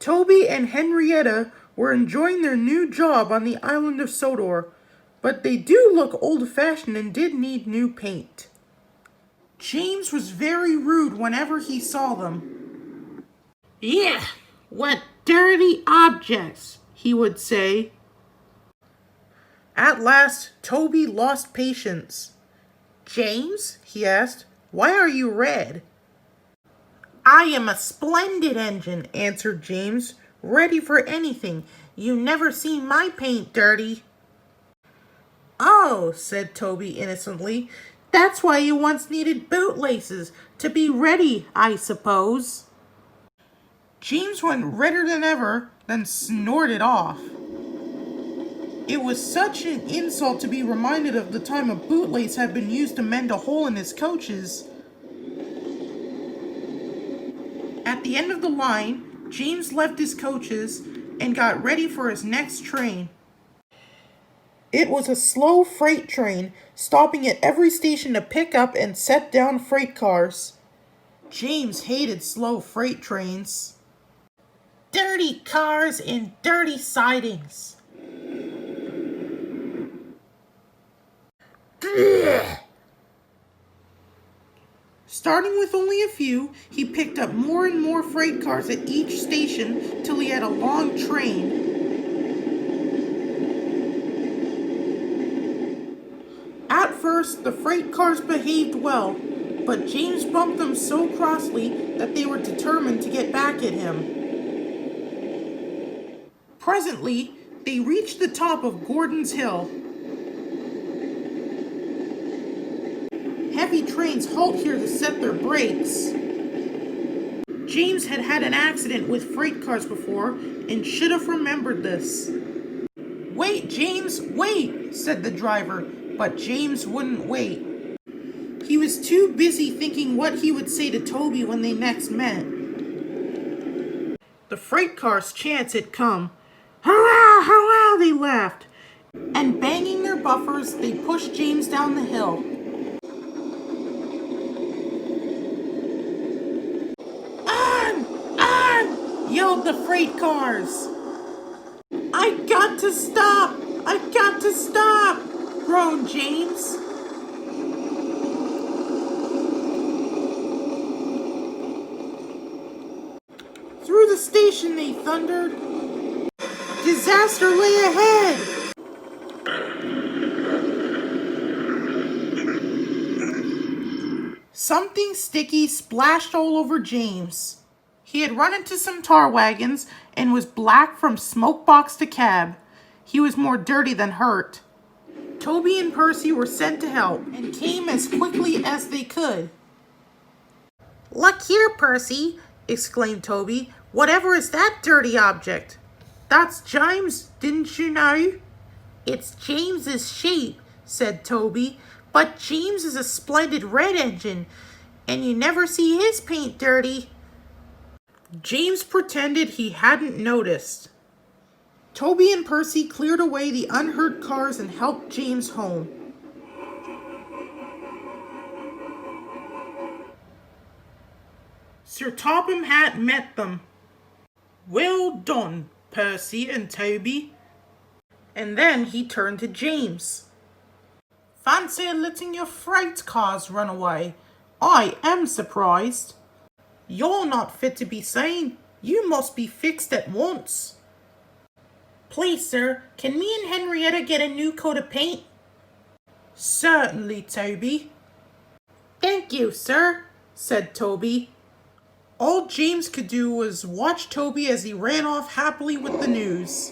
Toby and Henrietta were enjoying their new job on the Island of Sodor, but they do look old-fashioned and did need new paint. James was very rude whenever he saw them. "Yeah, what dirty objects," he would say. At last, Toby lost patience. "James," he asked, "why are you red?" "I am a splendid engine," answered James, "ready for anything. You never seen my paint dirty." "Oh," said Toby innocently, "that's why you once needed bootlaces, to be ready, I suppose." James went redder than ever, then snorted off. It was such an insult to be reminded of the time a bootlace had been used to mend a hole in his coaches. At the end of the line, James left his coaches and got ready for his next train. It was a slow freight train, stopping at every station to pick up and set down freight cars. James hated slow freight trains. Dirty cars and dirty sidings. Ugh. Starting with only a few, he picked up more and more freight cars at each station till he had a long train. At first, the freight cars behaved well, but James bumped them so crossly that they were determined to get back at him. Presently, they reached the top of Gordon's Hill. Heavy trains halt here to set their brakes. James had had an accident with freight cars before and should have remembered this. "Wait, James, wait," said the driver, but James wouldn't wait. He was too busy thinking what he would say to Toby when they next met. The freight car's chance had come. "Hurrah, hurrah," they laughed, and banging their buffers, they pushed James down the hill. Yelled the freight cars. "I got to stop! I got to stop!" groaned James. Through the station they thundered. Disaster lay ahead! Something sticky splashed all over James. He had run into some tar wagons and was black from smoke box to cab. He was more dirty than hurt. Toby and Percy were sent to help and came as quickly as they could. "Look here, Percy," exclaimed Toby. "Whatever is that dirty object?" "That's James, didn't you know?" "It's James's sheep," said Toby, "but James is a splendid red engine, and you never see his paint dirty." James pretended he hadn't noticed. Toby and Percy cleared away the unhurt cars and helped James home. Sir Topham Hatt met them. "Well done, Percy and Toby." And then he turned to James. "Fancy letting your freight cars run away. I am surprised. You're not fit to be seen. You must be fixed at once." "Please, sir, can me and Henrietta get a new coat of paint?" "Certainly, Toby." "Thank you, sir," said Toby. All James could do was watch Toby as he ran off happily with the news.